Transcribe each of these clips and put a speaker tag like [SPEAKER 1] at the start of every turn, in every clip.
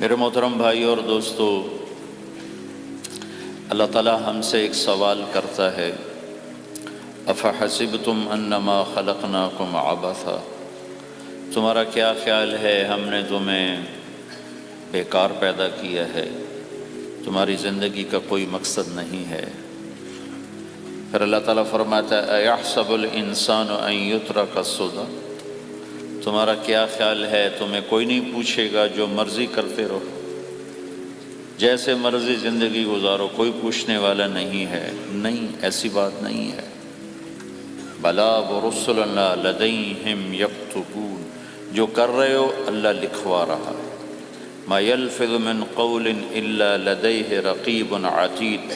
[SPEAKER 1] میرے محترم بھائی اور دوستو، اللہ تعالیٰ ہم سے ایک سوال کرتا ہے، افحسبتم انما خلقناکم عبثا، تمہارا کیا خیال ہے ہم نے تمہیں بیکار پیدا کیا ہے، تمہاری زندگی کا کوئی مقصد نہیں ہے؟ پھر اللہ تعالیٰ فرماتا ہے ایحسب الانسان ان یترک سدی، تمہارا کیا خیال ہے تمہیں کوئی نہیں پوچھے گا، جو مرضی کرتے رہو، جیسے مرضی زندگی گزارو، کوئی پوچھنے والا نہیں ہے؟ نہیں، ایسی بات نہیں ہے۔ بلا ورسلنا لدیہم یکتبون، جو کر رہے ہو اللہ لکھوا رہا ہے۔ ما یلفظ من قول الا لدیہ رقیب عتید،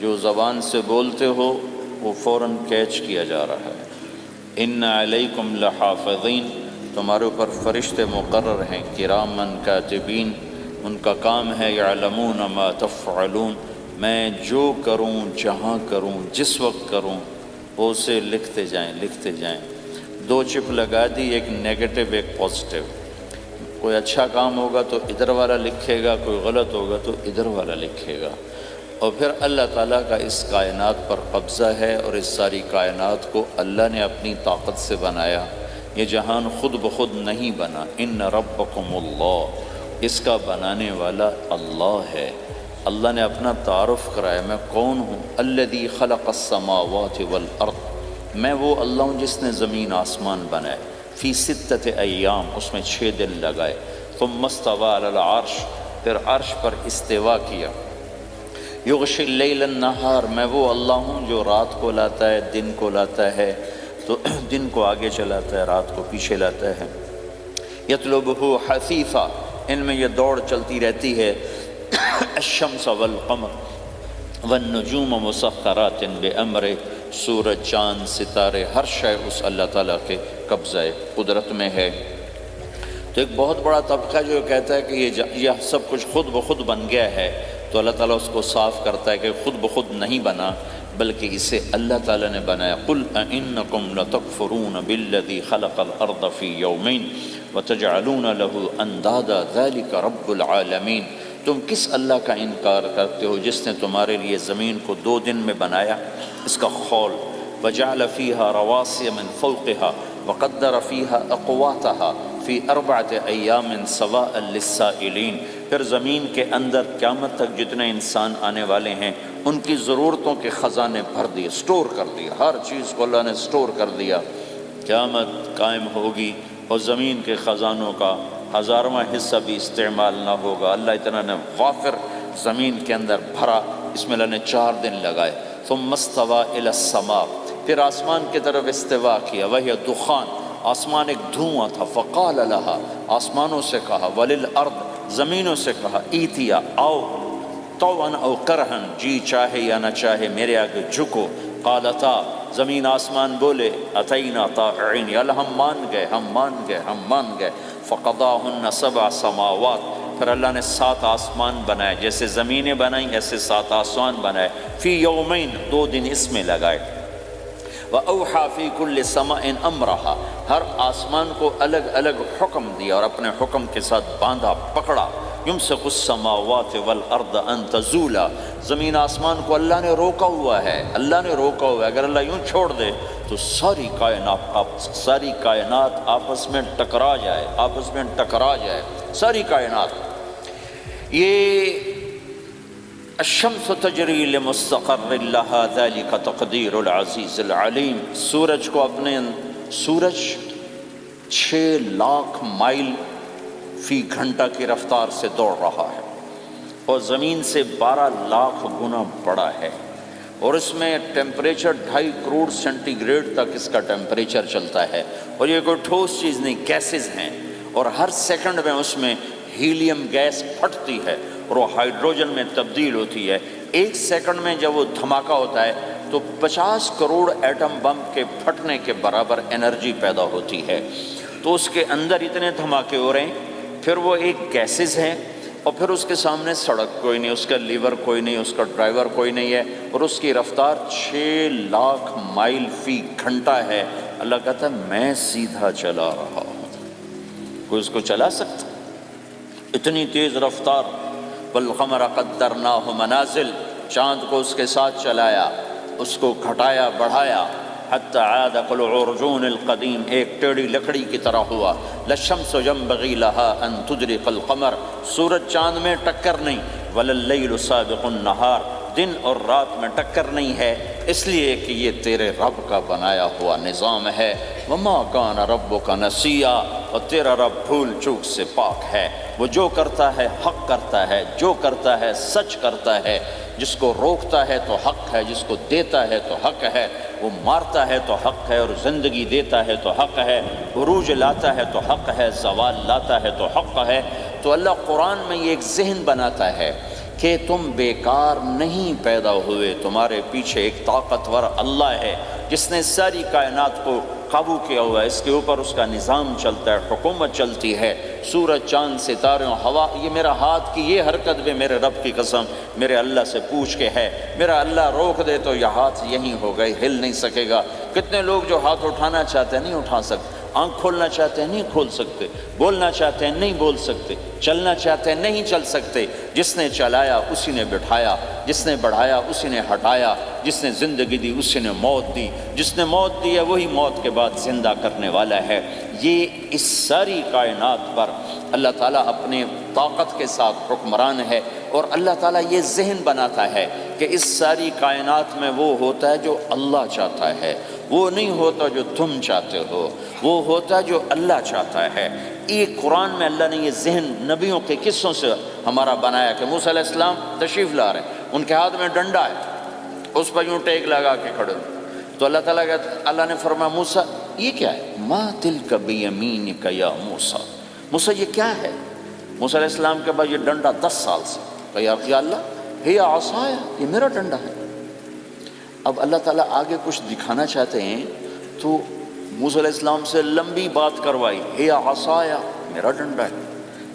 [SPEAKER 1] جو زبان سے بولتے ہو وہ فوراً کیچ کیا جا رہا ہے۔ ان علیکم لحافظین، تمہارے اوپر فرشتے مقرر ہیں، کرامن کاتبین، ان کا کام ہے یعلمون ما تفعلون، میں جو کروں، جہاں کروں، جس وقت کروں، وہ اسے لکھتے جائیں۔ دو چپ لگا دی، ایک نیگیٹو ایک پازیٹیو۔ کوئی اچھا کام ہوگا تو ادھر والا لکھے گا، کوئی غلط ہوگا تو ادھر والا لکھے گا۔ اور پھر اللہ تعالیٰ کا اس کائنات پر قبضہ ہے، اور اس ساری کائنات کو اللہ نے اپنی طاقت سے بنایا، یہ جہان خود بخود نہیں بنا۔ ان ربکم اللہ، اس کا بنانے والا اللہ ہے۔ اللہ نے اپنا تعارف کرایا، میں کون ہوں؟ الذی خلق السماوات والارض، میں وہ اللہ ہوں جس نے زمین آسمان بنائے، فی ستۃ ایام، اس میں 6 دن لگائے، ثم استوی علی العرش، پھر عرش پر استوا کیا، یغشی اللیل النہار، میں وہ اللہ ہوں جو رات کو لاتا ہے، دن کو لاتا ہے، تو دن کو آگے چلاتا ہے، رات کو پیچھے لاتا ہے، یطلبہ حثیثا، ان میں یہ دوڑ چلتی رہتی ہے، الشمس والقمر والنجوم مسخرات بامرہ، سورج، چاند، ستارے، ہر شے اس اللہ تعالیٰ کے قبضہ قدرت میں ہے۔ تو ایک بہت بڑا طبقہ جو کہتا ہے کہ یہ سب کچھ خود بخود بن گیا ہے، تو اللہ تعالیٰ اس کو صاف کرتا ہے کہ خود بخود نہیں بنا، بلکہ اسے اللہ تعالیٰ نے بنایا۔ قل اانکم لتکفرون بالذی خلق الارض فی یومین وتجعلون له اندادا ذلک رب العالمین، تم کس اللہ کا انکار کرتے ہو جس نے تمہارے لیے زمین کو 2 دن میں بنایا، اس کا خول، وجعل فیہا رواسی من فوقہا وقدر فیہا اقواتہا فی 4 ایام سواء للسائلین، پھر زمین کے اندر قیامت تک جتنے انسان آنے والے ہیں ان کی ضرورتوں کے خزانے بھر دیے، سٹور کر دیا، ہر چیز کو اللہ نے سٹور کر دیا۔ قیامت قائم ہوگی اور زمین کے خزانوں کا 1000واں حصہ بھی استعمال نہ ہوگا، اللہ اتنا نے غافر زمین کے اندر بھرا، اس میں اللہ نے 4 دن لگائے۔ ثم استوى الى السماء، پھر آسمان کی طرف استوا کیا، وہی دخان، آسمان ایک دھواں تھا، فقال لها، آسمانوں سے کہا، وللارض، زمینوں سے کہا، ایتیا، آؤ، طوعا او کرہن، جی چاہے یا نہ چاہے میرے آگے جھکو، قالتا، زمین آسمان بولے، اتینا طائعین، یا اللہ ہم مان گئے، فقضاہن 7 سماوات، پھر اللہ نے 7 آسمان بنائے، جیسے زمینیں بنائیں ایسے 7 آسمان بنائے، فی یومین، 2 دن اس میں لگائے، وَأَوْحَى فِي كُلِّ سَمَاءٍ أَمْرَهَا، ہر آسمان کو الگ الگ حکم دیا اور اپنے حکم کے ساتھ باندھا، پکڑا، يُمْسِكُ السَّمَاوَاتِ وَالْأَرْضَ أَن تَزُولَا، زمین آسمان کو اللہ نے روکا ہوا ہے، اگر اللہ یوں چھوڑ دے تو ساری کائنات آپس میں ٹکرا جائے، ساری کائنات۔ یہ الشمس تجری لمستقر لها ذلك تقدیر العزیز العلیم، سورج 6 لاکھ مائل فی گھنٹہ کی رفتار سے دوڑ رہا ہے، اور زمین سے 12 لاکھ گنا بڑا ہے، اور اس میں ٹیمپریچر 2.5 کروڑ سینٹی گریڈ تک اس کا ٹیمپریچر چلتا ہے، اور یہ کوئی ٹھوس چیز نہیں، گیسز ہیں، اور ہر سیکنڈ میں اس میں ہیلیم گیس پھٹتی ہے اور وہ ہائیڈروجن میں تبدیل ہوتی ہے۔ 1 سیکنڈ میں جب وہ دھماکہ ہوتا ہے تو 50 کروڑ ایٹم بم کے پھٹنے کے برابر انرجی پیدا ہوتی ہے، تو اس کے اندر اتنے دھماکے ہو رہے ہیں، پھر وہ ایک گیسز ہیں، اور پھر اس کے سامنے سڑک کوئی نہیں، اس کا لیور کوئی نہیں، اس کا ڈرائیور کوئی نہیں ہے، اور اس کی رفتار 6 لاکھ مائل فی گھنٹہ ہے۔ اللہ کہتا ہے میں سیدھا چلا رہا ہوں، کوئی اس کو چلا سکتا؟ اتنی تیز رفتار، والقمر قدرناہ منازل، چاند کو اس کے ساتھ چلایا، اس کو گھٹایا بڑھایا، حتی عاد کالعرجون القدیم، ایک ٹیڑھی لکڑی کی طرح ہوا۔ للشمس ينبغي لها ان تدرك القمر، سورج چاند میں ٹکر نہیں، ولا اللیل سابق النہار، دن اور رات میں ٹکر نہیں ہے، اس لیے کہ یہ تیرے رب کا بنایا ہوا نظام ہے۔ وما کان ربک نسیا، اور تیرا رب بھول چوک سے پاک ہے، وہ جو کرتا ہے حق کرتا ہے، جو کرتا ہے سچ کرتا ہے، جس کو روکتا ہے تو حق ہے، جس کو دیتا ہے تو حق ہے، وہ مارتا ہے تو حق ہے، اور زندگی دیتا ہے تو حق ہے، عروج لاتا ہے تو حق ہے، زوال لاتا ہے تو حق ہے۔ تو اللہ قرآن میں یہ ایک ذہن بناتا ہے کہ تم بیکار نہیں پیدا ہوئے، تمہارے پیچھے ایک طاقتور اللہ ہے جس نے ساری کائنات کو قابو کیا ہوا ہے، اس کے اوپر اس کا نظام چلتا ہے، حکومت چلتی ہے، سورج چاند ستارے ہوا، یہ میرا ہاتھ کی یہ حرکت بھی میرے رب کی قسم میرے اللہ سے پوچھ کے ہے، میرا اللہ روک دے تو یہ ہاتھ یہیں ہو گئے، ہل نہیں سکے گا۔ کتنے لوگ جو ہاتھ اٹھانا چاہتے ہیں نہیں اٹھا سکتے، آنکھ کھولنا چاہتے ہیں نہیں کھول سکتے، بولنا چاہتے ہیں نہیں بول سکتے، چلنا چاہتے ہیں نہیں چل سکتے۔ جس نے چلایا اسی نے بٹھایا، جس نے بڑھایا اسی نے ہٹایا، جس نے زندگی دی اسی نے موت دی، جس نے موت دی ہے وہی موت کے بعد زندہ کرنے والا ہے۔ یہ اس ساری کائنات پر اللہ تعالیٰ اپنے طاقت کے ساتھ حکمران ہے، اور اللہ تعالیٰ یہ ذہن بناتا ہے کہ اس ساری کائنات میں وہ ہوتا ہے جو اللہ چاہتا ہے، وہ نہیں ہوتا جو تم چاہتے ہو، وہ ہوتا ہے جو اللہ چاہتا ہے۔ ایک قرآن میں اللہ نے یہ ذہن نبیوں کے قصوں سے ہمارا بنایا کہ موسیٰ علیہ السلام تشریف لا رہے ہیں، ان کے ہاتھ میں ڈنڈا ہے، اس پر یوں ٹیک لگا کے کھڑے ہوئے، تو اللہ نے فرمایا موسیٰ یہ کیا ہے؟ ما تلک بیمینک یا موسیٰ، موسیٰ یہ کیا ہے؟ موسیٰ علیہ السلام کے بعد یہ ڈنڈا 10 سال سے، کہ یا اللہ ہی عصایا، یہ میرا ڈنڈا ہے۔ اب اللہ تعالیٰ آگے کچھ دکھانا چاہتے ہیں تو موسیٰ علیہ السلام سے لمبی بات کروائی، ہے عصایا، میرا ڈنڈا ہے،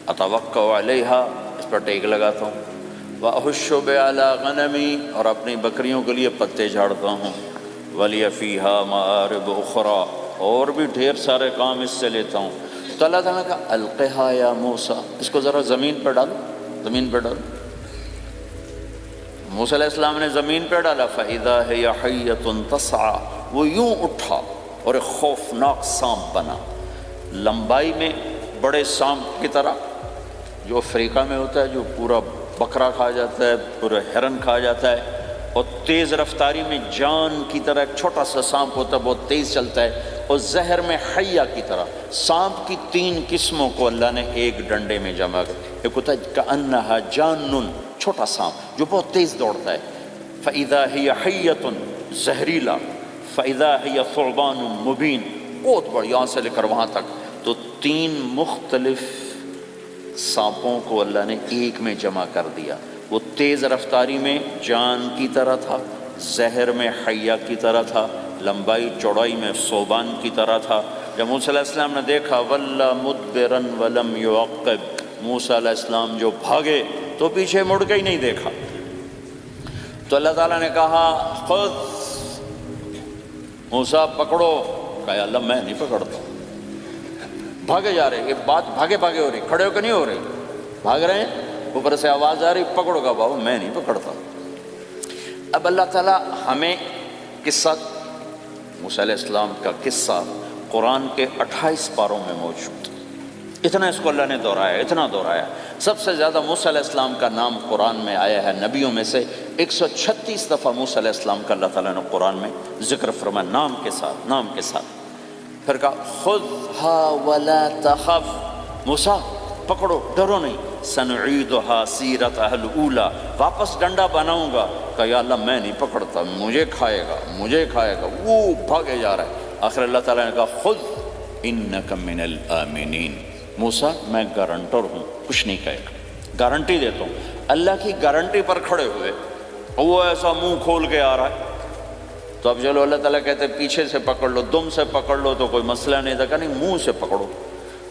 [SPEAKER 1] اتوکل علیہا، اس پر ٹیک لگاتا ہوں، واحش علی غنمی، اور اپنی بکریوں کے لیے پتے جھاڑتا ہوں، ولی فیہا مآرب اخری، اور بھی ڈھیر سارے کام اس سے لیتا ہوں۔ تو اللہ تعالیٰ کا القہا یا موسیٰ، اس کو ذرا زمین پر ڈالو، زمین پر ڈالو۔ موسیٰ علیہ السلام نے زمین پہ ڈالا، فَإِذَا هِيَ حَيَّةٌ تَسْعَىٰ، وہ یوں اٹھا اور ایک خوفناک سانپ بنا، لمبائی میں بڑے سانپ کی طرح جو افریقہ میں ہوتا ہے، جو پورا بکرا کھا جاتا ہے، پورا ہرن کھا جاتا ہے، اور تیز رفتاری میں جان کی طرح ایک چھوٹا سا سانپ ہوتا ہے، بہت تیز چلتا ہے، اور زہر میں حیہ کی طرح۔ سانپ کی 3 قسموں کو اللہ نے ایک ڈنڈے میں جمع کر، ایک ہوتا ہے کأنها جان، چھوٹا سانپ جو بہت تیز دوڑتا ہے، فَإِذَا هِيَ حَيَّةٌ زہریلا، فَإِذَا هِيَ ثُعْبَانٌ مُبِينٌ، بہت بڑی، یہاں سے لے کر وہاں تک۔ تو 3 مختلف سانپوں کو اللہ نے ایک میں جمع کر دیا، وہ تیز رفتاری میں جان کی طرح تھا، زہر میں حیہ کی طرح تھا، لمبائی چوڑائی میں ثعبان کی طرح تھا۔ جب موسیٰ علیہ السلام نے دیکھا وَلَّا مُدْبِرًا وَلَمْ يُعَقِّبْ، موسیٰ علیہ السلام جو بھاگے تو پیچھے مڑ کے ہی نہیں دیکھا، تو اللہ تعالیٰ نے کہا خود موسیٰ پکڑو، کہا اللہ میں نہیں پکڑتا، بھاگے جا رہے، یہ بات بھاگے بھاگے ہو رہی، کھڑے ہو کے نہیں ہو رہی، بھاگ رہے ہیں، اوپر سے آواز آ رہی پکڑو گا، بابا میں نہیں پکڑتا۔ اب اللہ تعالیٰ ہمیں قصہ موسیٰ علیہ السلام کا قصہ قرآن کے 28 پاروں میں موجود، اتنا اس کو اللہ نے دہرایا، اتنا دہرایا۔ سب سے زیادہ موسیٰ علیہ السلام کا نام قرآن میں آیا ہے، نبیوں میں سے 136 دفعہ موسیٰ علیہ السلام کا اللہ تعالیٰ نے قرآن میں ذکر فرمایا، نام کے ساتھ، نام کے ساتھ۔ پھر کہا خُذْهَا وَلَا تَخَفْ، موسیٰ پکڑو ڈرو نہیں، سَنُعِيدُهَا سِيرَتَهَا الْأُولَىٰ، واپس ڈنڈا بناؤں گا، کہا یا اللہ میں نہیں پکڑتا، مجھے کھائے گا، مجھے کھائے گا، وہ بھاگے جا رہا ہے۔ آخر اللہ تعالیٰ نے کہا خُذْ إِنَّكَ مِنَ الْآمِنِينَ، موسیٰ میں گارنٹر ہوں، کچھ نہیں کہے گا، گارنٹی دیتا ہوں۔ اللہ کی گارنٹی پر کھڑے ہوئے، وہ ایسا منہ کھول کے آ رہا ہے، تو اب چلو اللہ تعالیٰ کہتے ہیں پیچھے سے پکڑ لو، دم سے پکڑ لو تو کوئی مسئلہ نہیں تھا، کہ نہیں منہ سے پکڑو۔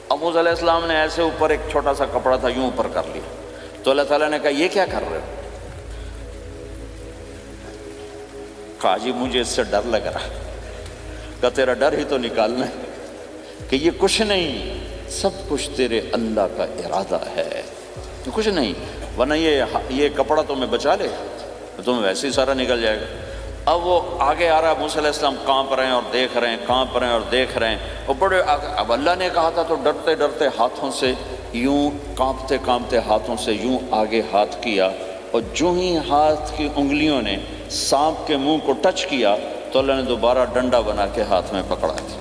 [SPEAKER 1] اب موسیٰ علیہ السلام نے ایسے اوپر ایک چھوٹا سا کپڑا تھا یوں اوپر کر لیا، تو اللہ تعالیٰ نے کہا یہ کیا کر رہے ہو؟ کہا جی مجھے اس سے ڈر لگ رہا ہے۔ کہا تیرا ڈر ہی تو نکالنا ہے کہ یہ کچھ نہیں، سب کچھ تیرے اللہ کا ارادہ ہے۔ کچھ نہیں، ورنہ یہ کپڑا تمہیں بچا لے، تمہیں ویسے ہی سارا نکل جائے گا۔ اب وہ آگے آ رہا ہے، موسیٰ علیہ السلام کانپ رہے ہیں اور دیکھ رہے ہیں، کانپ رہے ہیں اور دیکھ رہے ہیں، اور بڑے اب اللہ نے کہا تھا تو ڈرتے ڈرتے ہاتھوں سے یوں کانپتے کانپتے ہاتھوں سے یوں آگے ہاتھ کیا، اور جو ہی ہاتھ کی انگلیوں نے سانپ کے منہ کو ٹچ کیا تو اللہ نے دوبارہ ڈنڈا بنا کے ہاتھ میں پکڑا تھا،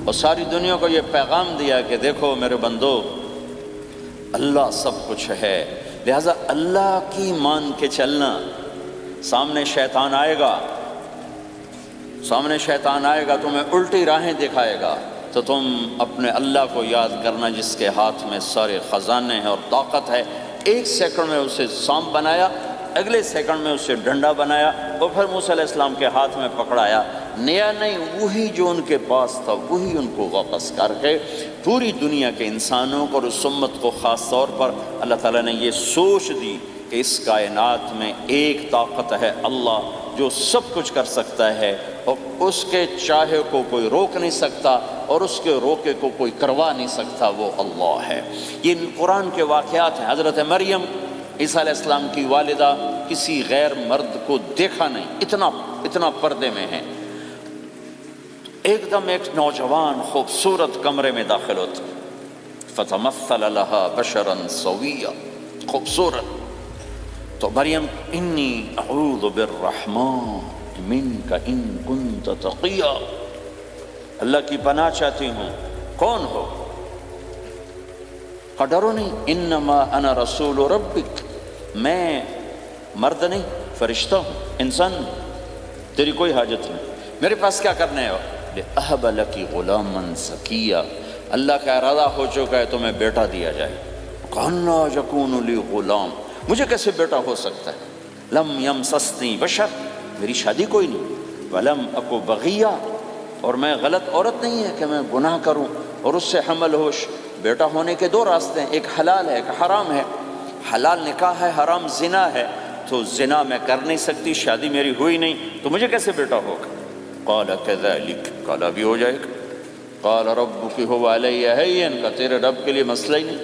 [SPEAKER 1] اور ساری دنیا کو یہ پیغام دیا کہ دیکھو میرے بندو، اللہ سب کچھ ہے، لہٰذا اللہ کی مان کے چلنا۔ سامنے شیطان آئے گا، تمہیں الٹی راہیں دکھائے گا، تو تم اپنے اللہ کو یاد کرنا جس کے ہاتھ میں سارے خزانے ہیں اور طاقت ہے۔ ایک سیکنڈ میں اسے سانپ بنایا، اگلے سیکنڈ میں اسے ڈنڈا بنایا، اور پھر موسیٰ علیہ السلام کے ہاتھ میں پکڑایا، نیا نہیں، وہی جو ان کے پاس تھا وہی ان کو واپس کر کے پوری دنیا کے انسانوں کو اور اس امت کو خاص طور پر اللہ تعالیٰ نے یہ سوچ دی کہ اس کائنات میں ایک طاقت ہے، اللہ جو سب کچھ کر سکتا ہے، اور اس کے چاہے کو کوئی روک نہیں سکتا اور اس کے روکے کو کوئی کروا نہیں سکتا، وہ اللہ ہے۔ یہ قرآن کے واقعات ہیں۔ حضرت مریم عیسیٰ علیہ السلام کی والدہ کسی غیر مرد کو دیکھا نہیں، اتنا پردے میں ہیں، ایک دم ایک نوجوان خوبصورت کمرے میں داخل ہوتا، فتمثل لها بشرا سویا، خوبصورت، تو مریم انی اعوذ بالرحمن منک ان کنت تقیا، اللہ کی پناہ چاہتی ہوں، کون ہو؟ ڈرو نہیں، انما انا رسول ربک، میں مرد نہیں فرشتہ ہوں، انسان نہیں، تیری کوئی حاجت نہیں، میرے پاس کیا کرنے ہو؟ لأہب لکی غلاما زکیا، اللہ کا ارادہ ہو چکا ہے تمہیں بیٹا دیا جائے۔ کأنا یکون لی غلام، مجھے کیسے بیٹا ہو سکتا ہے؟ لم یمسسنی بشر، میری شادی کوئی نہیں، ولم اکو بغیہ، اور میں غلط عورت نہیں ہے کہ میں گناہ کروں اور اس سے حمل ہوش۔ بیٹا ہونے کے دو راستے ہیں، ایک حلال ہے ایک حرام ہے، حلال نکاح ہے، حرام زنا ہے، تو زنا میں کر نہیں سکتی، شادی میری ہوئی نہیں، تو مجھے کیسے بیٹا ہوگا؟ قال کذلک، قال بھی ہو جائے گا، قال ربک هو علی ہین، کا تیرے رب کے لیے مسئلہ ہی نہیں۔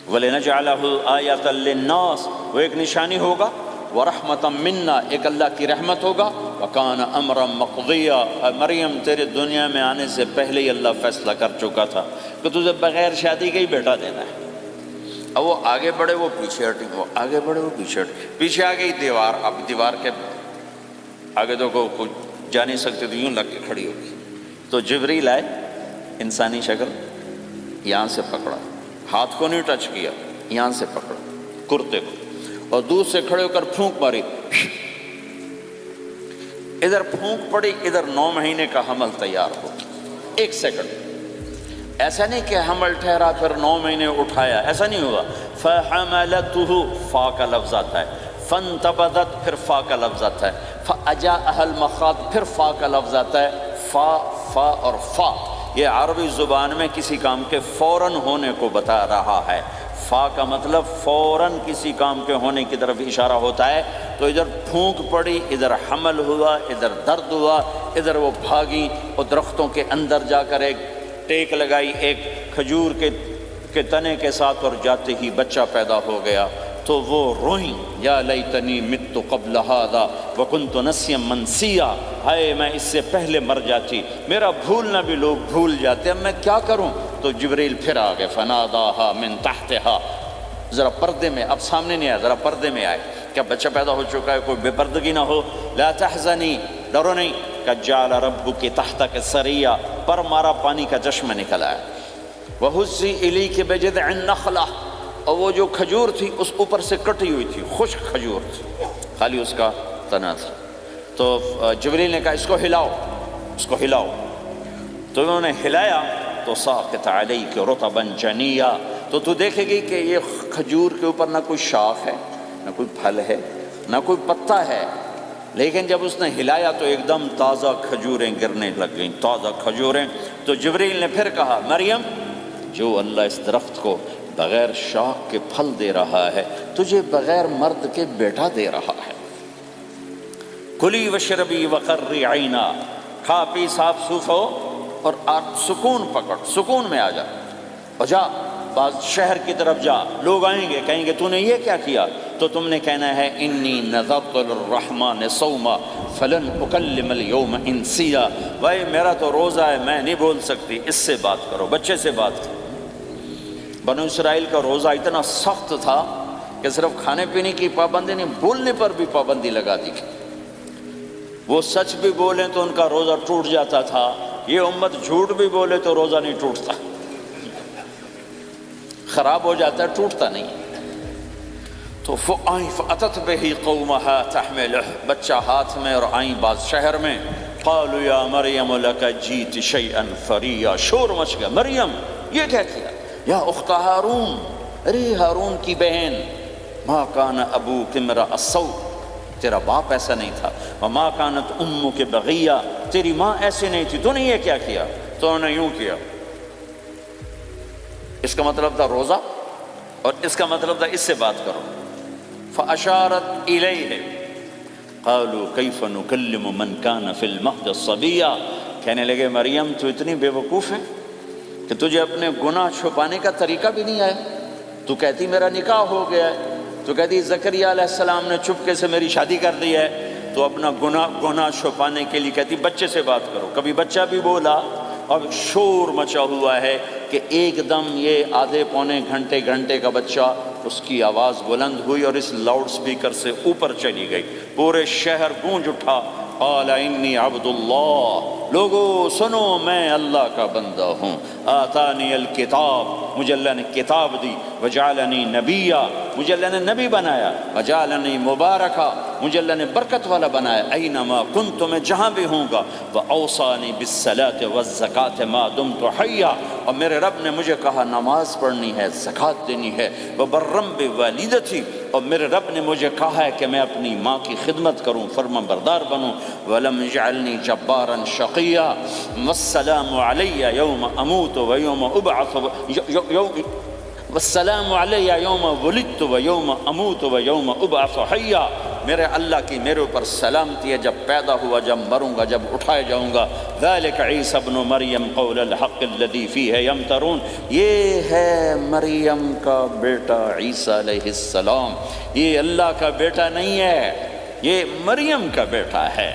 [SPEAKER 1] وَلِنَجْعَلَهُ آیَةً لِلنَّاسِ، وہ ایک نشانی ہوگا، وَرَحْمَةً مِنَّا، ایک اللہ کی رحمت ہوگا، وَكَانَ أَمْرًا مَقْضِيًّا، مریم تیرے دنیا میں آنے سے پہلے ہی اللہ فیصلہ کر چکا تھا کہ تجھے بغیر شادی کے ہی بیٹا دینا ہے۔ اب وہ آگے بڑھے وہ پیچھے ہٹے، وہ آگے بڑھے وہ پیچھے ہٹے، پیچھے آ گئی دیوار، اب دیوار کے آگے تو کوئی جا نہیں سکتے، تو یوں لگ کے کھڑی ہوگی، تو جبریل آئے، انسانی شکل، یہاں سے پکڑا، ہاتھ کو نہیں ٹچ کیا، یہاں سے پکڑا کرتے کو، اور دور سے کھڑے ہو کر پھونک ماری، ادھر پھونک پڑی، ادھر 9 مہینے کا حمل تیار ہو، ایک سیکنڈ، ایسا نہیں کہ حمل ٹھہرا پھر 9 مہینے اٹھایا، ایسا نہیں ہوا۔ فَحَمَلَتُهُ، فا کا لفظ آتا ہے، فَانْتَبَذَتْ، پھر فا کا لفظ آتا ہے، فَأَجَاءَهَا الْمَخَاضُ، پھر فا کا لفظ آتا ہے، فا اور فا، یہ عربی زبان میں کسی کام کے فوراً ہونے کو بتا رہا ہے۔ فا کا مطلب فوراً کسی کام کے ہونے کی طرف اشارہ ہوتا ہے، تو ادھر پھونک پڑی، ادھر حمل ہوا، ادھر درد ہوا، ادھر وہ بھاگی اور درختوں کے اندر جا کر ایک ٹیک لگائی ایک کھجور کے تنے کے ساتھ، اور جاتے ہی بچہ پیدا ہو گیا، تو وہ روئیں، یا لیتنی مت قبل ھذا وکنت نسیا منسیا، ہائے میں اس سے پہلے مر جاتی، میرا بھولنا بھی لوگ بھول جاتے، اب میں کیا کروں؟ تو جبریل پھر آ گئے، فناداھا من تحتھا، ذرا پردے میں، اب سامنے نہیں آیا، ذرا پردے میں آئے، کیا بچہ پیدا ہو چکا ہے، کوئی بے پردگی نہ ہو، لا تحزنی، ڈرو نہیں، قد جعل ربک تحتک سریا، پر مارا پانی کا چشمہ نکل آیا، وہزی الیک بجذع النخلہ، اور وہ جو کھجور تھی اس اوپر سے کٹی ہوئی تھی، خشک کھجور تھی، خالی اس کا تنا تھا، تو جبریل نے کہا اس کو ہلاؤ، اس کو ہلاؤ، تو انہوں نے ہلایا، تو ساقط علیک رطبا جنیا، تو دیکھے گی کہ یہ کھجور کے اوپر نہ کوئی شاخ ہے، نہ کوئی پھل ہے، نہ کوئی پتا ہے، لیکن جب اس نے ہلایا تو ایک دم تازہ کھجوریں گرنے لگ گئیں، تازہ کھجوریں۔ تو جبریل نے پھر کہا، مریم، جو اللہ اس درخت کو بغیر شاخ کے پھل دے رہا ہے، تجھے بغیر مرد کے بیٹا دے رہا ہے، کلی وشربی وقری عینا، کھا پی صاف صوف ہو اور سکون پکڑ، سکون میں آ جا، اور جا بعض شہر کی طرف جا، لوگ آئیں گے کہیں گے تو نے یہ کیا کیا، تو تم نے کہنا ہے انی نذرت للرحمن صوما فلن اکلم اليوم انسیا، بھائی میرا تو روزہ ہے، میں نہیں بول سکتی، اس سے بات کرو، بچے سے بات کرو۔ بنو اسرائیل کا روزہ اتنا سخت تھا کہ صرف کھانے پینے کی پابندی نہیں، بولنے پر بھی پابندی لگا دی گئی۔ وہ سچ بھی بولیں تو ان کا روزہ ٹوٹ جاتا تھا، یہ امت جھوٹ بھی بولے تو روزہ نہیں ٹوٹتا، خراب ہو جاتا ہے، ٹوٹتا نہیں۔ تو فَأَتَتْ بِهِ قَوْمَهَا تَحْمِلُهُ، بچہ ہاتھ میں اور آئیں بعض شہر میں، قَالُوا يَا مَرْيَمُ لَكَ جِئْتِ شَيْئًا فَرِيًّا، شور مچ گیا، مریم یہ کیا کیا، یا اخت ہارون، ارے ہارون کی بہن، مَا كَانَ أَبُوكِ امْرَأَ السَّوْءٍ، تیرا باپ ایسا نہیں تھا، وَمَا كَانَتْ أُمُّكِ بَغِيًّا، تیری ماں ایسے نہیں تھی، تو نے یہ کیا کیا، تو نے یوں کیا۔ اس کا مطلب تھا روزہ، اور اس کا مطلب تھا اس سے بات کرو۔ فَأَشَارَتْ إِلَيْهِ قَالُوا كَيْفَ نُكَلِّمُ مَنْ كَانَ فِي الْمَهْدِ صَبِيًّا، کہنے لگے مریم تو اتنی بے وقوف ہے کہ تجھے اپنے گناہ چھپانے کا طریقہ بھی نہیں آیا، تو کہتی میرا نکاح ہو گیا ہے، تو کہتی زکریا علیہ السلام نے چپکے سے میری شادی کر دی ہے، تو اپنا گناہ چھپانے کے لیے کہتی بچے سے بات کرو۔ کبھی بچہ بھی بولا، اب شور مچا ہوا ہے کہ ایک دم یہ آدھے پونے گھنٹے کا بچہ، اس کی آواز بلند ہوئی اور اس لاؤڈ سپیکر سے اوپر چلی گئی، پورے شہر گونج اٹھا، قال انی عبد اللہ، لوگو سنو میں اللہ کا بندہ ہوں، آتانی الکتاب، مجھے اللہ نے کتاب دی، وجعلنی نبیا، مجھے اللہ نے نبی بنایا، وجعلنی مبارکا، مجھے اللہ نے برکت والا بنایا، اینما کنت، میں جہاں بھی ہوں گا، واوصانی بالصلاۃ والزکاۃ ما دمت حیا، اور میرے رب نے مجھے کہا نماز پڑھنی ہے، زکوٰۃ دینی ہے، وبرم بوالدتی، اور میرے رب نے مجھے کہا ہے کہ میں اپنی ماں کی خدمت کروں، فرما بردار بنوں، ولم یجعلنی جبارا شقیا، والسلام علی یوم اموت ویوم ابعث، والسلام علی یوم ولدت ویوم اموت ویوم ابعث حیا، میرے اللہ کی میرے اوپر سلامتی ہے جب پیدا ہوا، جب مروں گا، جب اٹھائے جاؤں گا۔ ذالک عیسی ابن مریم قول الحق الذی فیہ یمترون، یہ ہے مریم کا بیٹا عیسیٰ علیہ السلام، یہ اللہ کا بیٹا نہیں ہے، یہ مریم کا بیٹا ہے۔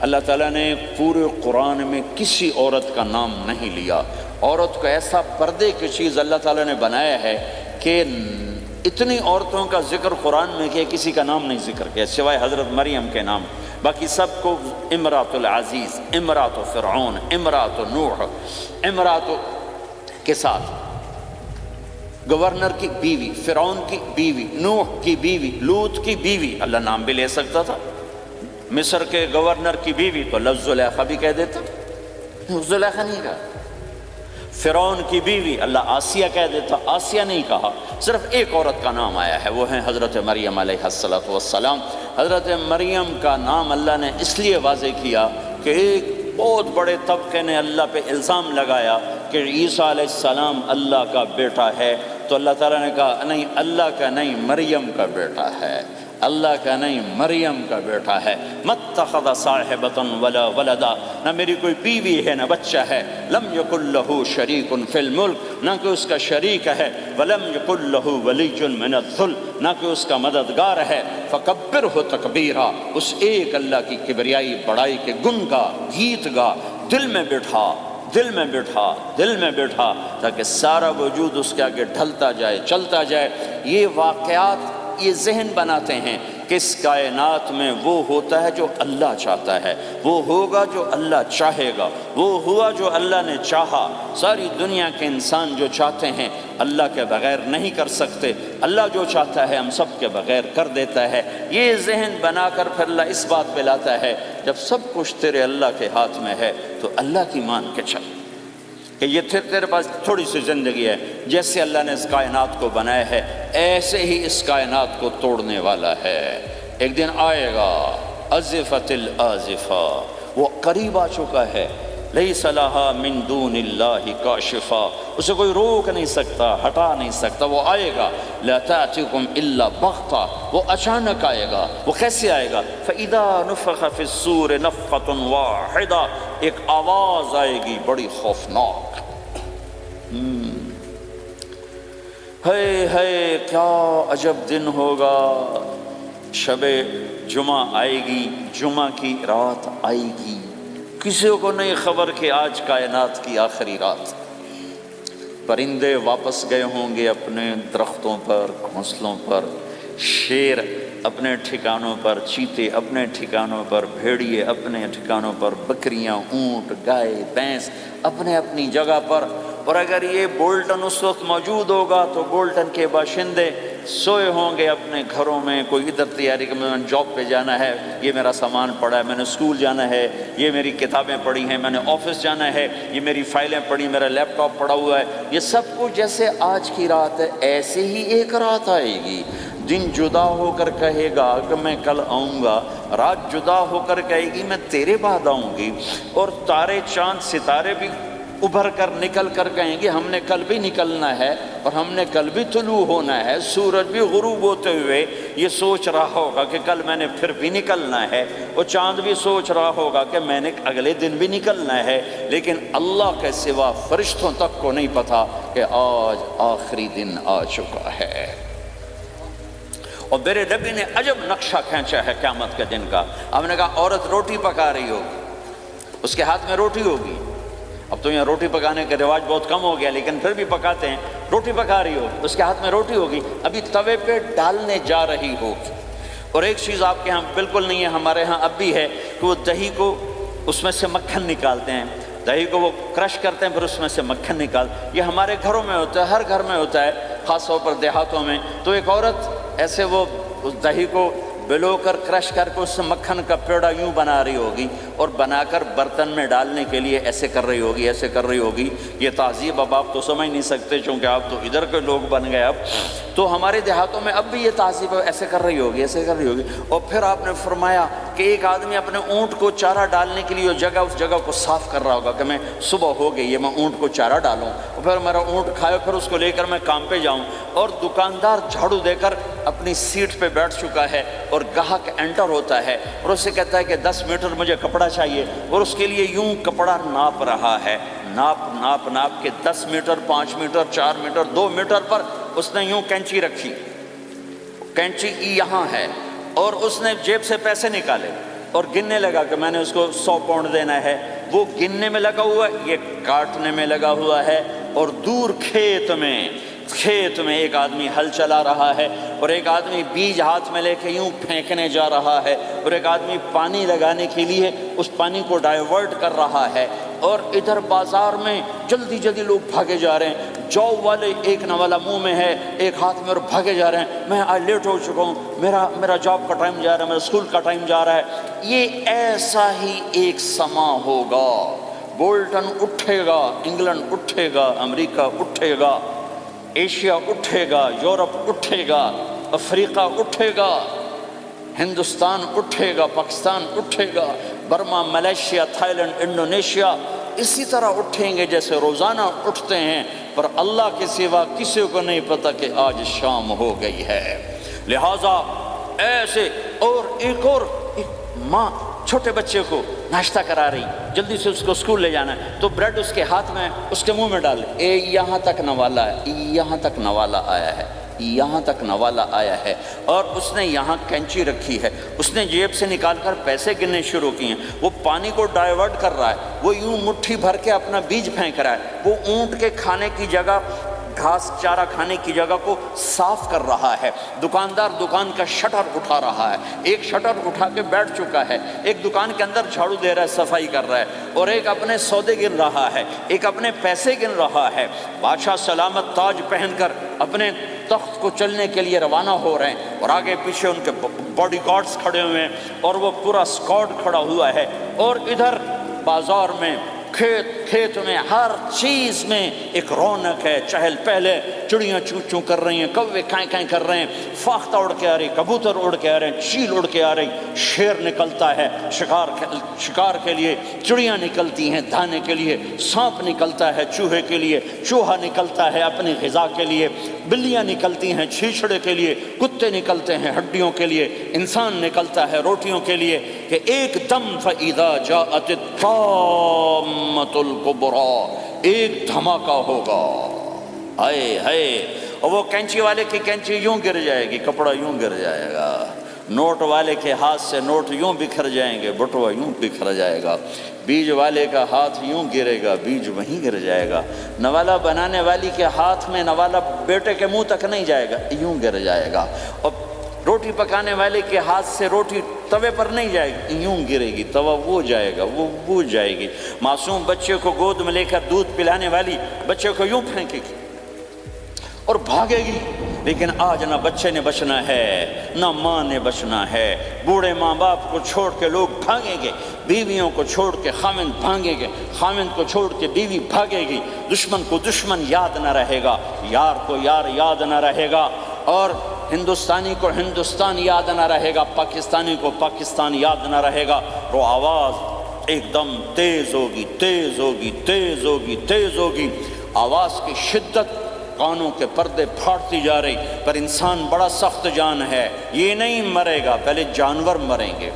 [SPEAKER 1] اللہ تعالیٰ نے پورے قرآن میں کسی عورت کا نام نہیں لیا، عورت کو ایسا پردے کی چیز اللہ تعالیٰ نے بنایا ہے کہ اتنی عورتوں کا ذکر قرآن میں کیا، کسی کا نام نہیں ذکر کیا سوائے حضرت مریم کے نام، باقی سب کو امرات العزیز، امرات فرعون، امرات نوح، امرات کے ساتھ گورنر کی بیوی، فرعون کی بیوی، نوح کی بیوی، لوط کی بیوی، اللہ نام بھی لے سکتا تھا۔ مصر کے گورنر کی بیوی تو لفظ زلیخا بھی کہہ دیتا، زلیخا نہیں کہا۔ فرعون کی بیوی اللہ آسیہ کہہ دیتا، آسیہ نہیں کہا، صرف ایک عورت کا نام آیا ہے، وہ ہے حضرت مریم علیہ السلام۔ حضرت مریم کا نام اللہ نے اس لیے واضح کیا کہ ایک بہت بڑے طبقے نے اللہ پہ الزام لگایا کہ عیسیٰ علیہ السلام اللہ کا بیٹا ہے، تو اللہ تعالیٰ نے کہا نہیں، اللہ کا نہیں، مریم کا بیٹا ہے، اللہ کا نہیں، مریم کا بیٹا ہے۔ مَتَّخَذَ صَاحِبَةً وَلَا وَلَدًا، نہ میری کوئی بیوی ہے نہ بچہ ہے، لَمْ يَكُنْ لَهُ شَرِيكٌ فِي الْمُلْكِ، نہ کہ اس کا شریک ہے، وَلَمْ يَكُنْ لَهُ وَلِيٌّ مِّنَ الذُّلِّ، نہ کہ اس کا مددگار ہے، فَكَبِّرْهُ تَكْبِيرًا، اس ایک اللہ کی کبریائی بڑائی کے گن گا، گیت گا، دل میں بٹھا، دل میں بٹھا، دل میں بٹھا، تاکہ سارا وجود اس کے آگے ڈھلتا جائے، چلتا جائے۔ یہ واقعات یہ ذہن بناتے ہیں کہ اس کائنات میں وہ ہوتا ہے جو اللہ چاہتا ہے، وہ ہوگا جو اللہ چاہے گا، وہ ہوا جو اللہ نے چاہا۔ ساری دنیا کے انسان جو چاہتے ہیں اللہ کے بغیر نہیں کر سکتے، اللہ جو چاہتا ہے ہم سب کے بغیر کر دیتا ہے۔ یہ ذہن بنا کر پھر اللہ اس بات پہ لاتا ہے جب سب کچھ تیرے اللہ کے ہاتھ میں ہے تو اللہ کی مان کے چل، کہ یہ تیرے پاس تھوڑی سی زندگی ہے، جیسے اللہ نے اس کائنات کو بنایا ہے ایسے ہی اس کائنات کو توڑنے والا ہے۔ ایک دن آئے گا، ازفت الازفہ، وہ قریب آ چکا ہے، لیس لہا من دون اللہ کاشفہ، اسے کوئی روک نہیں سکتا، ہٹا نہیں سکتا، وہ آئے گا۔ لا تأتیکم الا بغتہ، وہ اچانک آئے گا۔ وہ کیسے آئے گا؟ فَإِذَا نُفِخَ فِي الصُّورِ نَفْخَةٌ وَاحِدَةٌ، ایک آواز آئے گی بڑی خوفناک۔ ہے کیا عجب دن ہوگا، شب جمعہ آئے گی، جمعہ کی رات آئے گی، کسی کو نہیں خبر کہ آج کائنات کی آخری رات۔ پرندے واپس گئے ہوں گے اپنے درختوں پر، گھونسلوں پر، شیر اپنے ٹھکانوں پر، چیتے اپنے ٹھکانوں پر، بھیڑیے اپنے ٹھکانوں پر، بکریاں، اونٹ، گائے، بھینس اپنے اپنی جگہ پر۔ اور اگر یہ بولٹن اس وقت موجود ہوگا تو بولٹن کے باشندے سوئے ہوں گے اپنے گھروں میں، کوئی ادھر تیاری کہ میں نے جاب پہ جانا ہے، یہ میرا سامان پڑا ہے، میں نے اسکول جانا ہے، یہ میری کتابیں پڑھی ہیں، میں نے آفس جانا ہے، یہ میری فائلیں پڑھی، میرا لیپ ٹاپ پڑا ہوا ہے۔ یہ سب کچھ جیسے آج کی رات ہے ایسے ہی ایک رات آئے گی۔ دن جدا ہو کر کہے گا کہ میں کل آؤں گا، رات جدا ہو کر کہے گی میں تیرے بعد آؤں گی، اور تارے چاند ستارے بھی ابھر کر نکل کر کہیں گے ہم نے کل بھی نکلنا ہے اور ہم نے کل بھی طلوع ہونا ہے۔ سورج بھی غروب ہوتے ہوئے یہ سوچ رہا ہوگا کہ کل میں نے پھر بھی نکلنا ہے، اور چاند بھی سوچ رہا ہوگا کہ میں نے اگلے دن بھی نکلنا ہے، لیکن اللہ کے سوا فرشتوں تک کو نہیں پتا کہ آج آخری دن آ چکا ہے۔ اور میرے نبی نے عجب نقشہ کھینچا ہے قیامت کے دن کا۔ ہم نے کہا عورت روٹی پکا رہی ہوگی، اس کے ہاتھ میں روٹی ہوگی۔ اب تو یہاں روٹی پکانے کا رواج بہت کم ہو گیا، لیکن پھر بھی پکاتے ہیں۔ روٹی پکا رہی ہوگی، اس کے ہاتھ میں روٹی ہوگی، ابھی توے پہ ڈالنے جا رہی ہوگی۔ اور ایک چیز آپ کے ہاں بالکل نہیں ہے، ہمارے ہاں اب بھی ہے کہ وہ دہی کو اس میں سے مکھن نکالتے ہیں، دہی کو وہ کرش کرتے ہیں، پھر اس میں سے مکھن نکال۔ یہ ہمارے گھروں میں ہوتا ہے، ہر گھر میں ہوتا ہے، خاص طور پر دیہاتوں میں۔ تو ایک عورت ایسے وہ اس دہی کو بلو کر کرش کر کے اس سے مکھن کا پیڑا یوں بنا رہی ہوگی، اور بنا کر برتن میں ڈالنے کے لیے ایسے کر رہی ہوگی، ایسے کر رہی ہوگی۔ یہ تہذیب اب آپ تو سمجھ نہیں سکتے چونکہ آپ تو ادھر کے لوگ بن گئے اب، تو ہمارے دیہاتوں میں اب بھی یہ تہذیب ہے، ایسے کر رہی ہوگی، ایسے کر رہی ہوگی۔ اور پھر آپ نے فرمایا کہ ایک آدمی اپنے اونٹ کو چارہ ڈالنے کے لیے اس جگہ کو صاف کر رہا ہوگا کہ میں صبح ہو گئی ہے، میں اونٹ کو چارہ ڈالوں، اور پھر میرا اونٹ کھائے، پھر اس کو لے کر میں کام پہ جاؤں۔ اور دکاندار جھاڑو دے کر اپنی سیٹ پہ بیٹھ چکا ہے، اور گاہک انٹر ہوتا ہے اور اس سے کہتا ہے کہ 10 میٹر مجھے کپڑا چاہیے، اور اس کے لیے یوں کپڑا ناپ رہا ہے، ناپ کے 10 میٹر، 5 میٹر، 4 میٹر، 2 میٹر پر اس نے یوں کینچی رکھی، کینچی یہاں ہے، اور اس نے جیب سے پیسے نکالے اور گننے لگا کہ میں نے اس کو 100 پاؤنڈ دینا ہے۔ وہ گننے میں لگا ہوا ہے، یہ کاٹنے میں لگا ہوا ہے، اور دور کھیت میں ایک آدمی ہل چلا رہا ہے، اور ایک آدمی بیج ہاتھ میں لے کے یوں پھینکنے جا رہا ہے، اور ایک آدمی پانی لگانے کے لیے اس پانی کو ڈائیورٹ کر رہا ہے۔ اور ادھر بازار میں جلدی جلدی لوگ بھاگے جا رہے ہیں، جاب والے ایک نوالا منہ میں ہے، ایک ہاتھ میں، اور بھاگے جا رہے ہیں، میں آج لیٹ ہو چکا ہوں، میرا جاب کا ٹائم جا رہا ہے، میرا اسکول کا ٹائم جا رہا ہے۔ یہ ایسا ہی ایک سما ہوگا، بولٹن اٹھے گا، انگلینڈ اٹھے گا، امریکہ اٹھے گا، ایشیا اٹھے گا، یورپ اٹھے گا، افریقہ اٹھے گا، ہندوستان اٹھے گا، پاکستان اٹھے گا، Burma, Malaysia, Thailand, Indonesia اسی طرح اٹھیں گے جیسے روزانہ اٹھتے ہیں، پر اللہ کے سوا کسی کو نہیں پتہ کہ آج شام ہو گئی ہے۔ لہٰذا ایسے، اور ایک ماں چھوٹے بچے کو ناشتہ کرا رہی، جلدی سے اس کو اسکول لے جانا ہے، تو بریڈ اس کے ہاتھ میں، اس کے منہ میں ڈال، یہاں تک نوالا ہے، یہاں تک نوالا آیا ہے، یہاں تک نوالا آیا ہے، اور اس نے یہاں کینچی رکھی ہے، اس نے جیب سے نکال کر پیسے گننے شروع کیے ہیں، وہ پانی کو ڈائیورٹ کر رہا ہے، وہ یوں مٹھی بھر کے اپنا بیج پھینک رہا ہے، وہ اونٹ کے کھانے کی جگہ، گھاس چارہ کھانے کی جگہ کو صاف کر رہا ہے، دکاندار دکان کا شٹر اٹھا رہا ہے، ایک شٹر اٹھا کے بیٹھ چکا ہے، ایک دکان کے اندر جھاڑو دے رہا ہے، صفائی کر رہا ہے، اور ایک اپنے سودے گن رہا ہے، ایک اپنے پیسے گن رہا ہے۔ بادشاہ سلامت تاج پہن کر اپنے تخت کو چلنے کے لیے روانہ ہو رہے ہیں، اور آگے پیچھے ان کے باڈی گارڈز کھڑے ہوئے ہیں، اور وہ پورا اسکواڈ کھڑا ہوا ہے، اور ادھر بازار میں، کھیت میں، ہر چیز میں ایک رونق ہے، چہل پہلے، چڑیاں چوں چوں کر رہی ہیں، کوے کائیں کائیں کر رہے ہیں، فاختہ اڑ کے آ رہی، کبوتر اڑ کے آ رہے ہیں، چیل اڑ کے آ رہی، شیر نکلتا ہے شکار کے لیے، چڑیاں نکلتی ہیں دانے کے لیے، سانپ نکلتا ہے چوہے کے لیے، چوہا نکلتا ہے اپنی غذا کے لیے، بلیاں نکلتی ہیں چھیچڑے کے لیے، کتے نکلتے ہیں ہڈیوں کے لیے، انسان نکلتا ہے روٹیوں کے لیے، کہ ایک دم فَإِذَا جَاءَتِ الطَّامَّةُ الْكُبْرَىٰ، ایک دھماکہ ہوگا، ہائے ہائے، اور وہ کینچی والے کی کینچی یوں گر جائے گی، کپڑا یوں گر جائے گا، نوٹ والے کے ہاتھ سے نوٹ یوں بکھر جائیں گے، بٹوا یوں بکھر جائے گا، بیج والے کا ہاتھ یوں گرے گا، بیج وہیں گر جائے گا، نوالا بنانے والی کے ہاتھ میں نوالا بیٹے کے منہ تک نہیں جائے گا، یوں گر جائے گا، اور روٹی پکانے والے کے ہاتھ سے روٹی توے پر نہیں جائے گی، یوں گرے گی، توا وہ جائے گا، وہ بوجھ جائے گی۔ معصوم بچے کو گود میں لے کر دودھ پلانے والی بچے کو یوں پھینکے گی اور بھاگے گی، لیکن آج نہ بچے نے بچنا ہے نہ ماں نے بچنا ہے۔ بوڑھے ماں باپ کو چھوڑ کے لوگ بھاگیں گے، بیویوں کو چھوڑ کے خامند بھاگیں گے، خامند کو چھوڑ کے بیوی بھاگے گی، دشمن کو دشمن یاد نہ رہے گا، یار کو یار یاد نہ رہے گا، اور ہندوستانی کو ہندوستان یاد نہ رہے گا، پاکستانی کو پاکستان یاد نہ رہے گا۔ وہ آواز ایک دم تیز ہوگی، تیز ہوگی، تیز ہوگی، تیز ہوگی، آواز کی شدت کانوں کے پردے پھاڑتی جا رہی، پر انسان بڑا سخت جان ہے، یہ نہیں مرے گا، پہلے جانور مریں گے،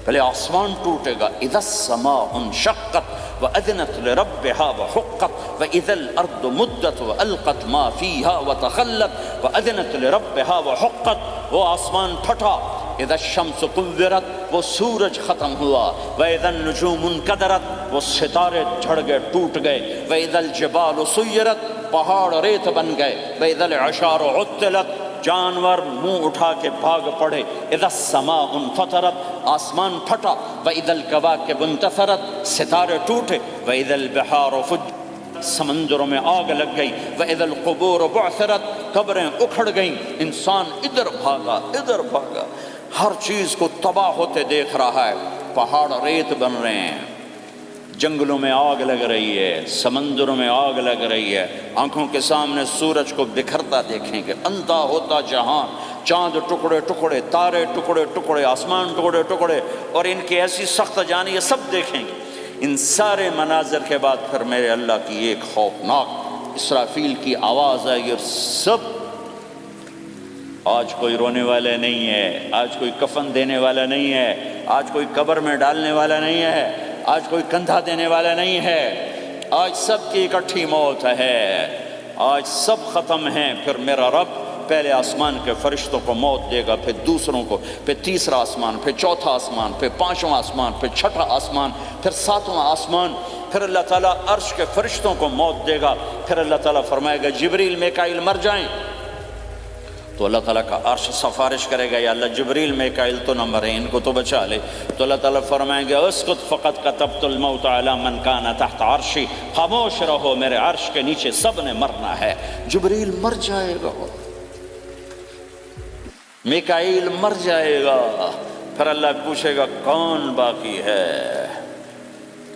[SPEAKER 1] پہلے آسمان ٹوٹے گا۔ اذا السماء انشقت وأذنت لربها وحقت وإذا الأرض مدت وألقت ما فيها وتخلت وأذنت لربها وحقت، وہ آسمان پھٹا۔ اذا الشمس كورت، وہ سورج ختم ہوا۔ وإذا النجوم انكدرت، وہ ستارے جھڑ گئے، ٹوٹ گئے۔ وإذا الجبال سيرت، پہاڑ ریت بن گئے۔ وإذا العشار عطلت، جانور منہ اٹھا کے بھاگ پڑے۔ اذا السماء انفطرت، آسمان پھٹا۔ وإذا الكواكب انتثرت، ستارے ٹوٹے۔ وإذا البحار فجرت، سمندروں میں آگ لگ گئی۔ وإذا القبور بعثرت، قبریں اکھڑ گئیں، انسان ادھر بھاگا ادھر بھاگا، ہر چیز کو تباہ ہوتے دیکھ رہا ہے، پہاڑ ریت بن رہے ہیں، جنگلوں میں آگ لگ رہی ہے، سمندروں میں آگ لگ رہی ہے، آنکھوں کے سامنے سورج کو بکھرتا دیکھیں گے، اندھا ہوتا جہان، چاند ٹکڑے ٹکڑے، تارے ٹکڑے ٹکڑے، آسمان ٹکڑے ٹکڑے، اور ان کی ایسی سخت جانی، یہ سب دیکھیں گے۔ ان سارے مناظر کے بعد پھر میرے اللہ کی ایک خوفناک اسرافیل کی آواز آئی، اور سب، آج کوئی رونے والا نہیں ہے، آج کوئی کفن دینے والا نہیں ہے، آج کوئی قبر میں ڈالنے والا نہیں ہے، آج کوئی کندھا دینے والا نہیں ہے، آج سب کی اکٹھی موت ہے، آج سب ختم ہیں۔ پھر میرا رب پہلے آسمان کے فرشتوں کو موت دے گا، پھر دوسروں کو، پھر تیسرا آسمان، پھر چوتھا آسمان، پھر پانچواں آسمان، پھر چھٹا آسمان، پھر ساتواں آسمان، پھر اللہ تعالیٰ عرش کے فرشتوں کو موت دے گا۔ پھر اللہ تعالیٰ فرمائے گا جبریل میکائیل مر جائیں، تو اللہ تعالیٰ کا عرش سفارش کرے گا، یا اللہ جبریل میکائیل تو نہ مرے، ان کو تو بچا لے۔ تو اللہ تعالیٰ فرمائیں گے اسکت فقط کتبت الموت علی من کان تحت عرشی، خاموش رہو، میرے عرش کے نیچے سب نے مرنا ہے۔ جبریل مر جائے گا، میکائیل مر جائے گا، پھر اللہ پوچھے گا کون باقی ہے،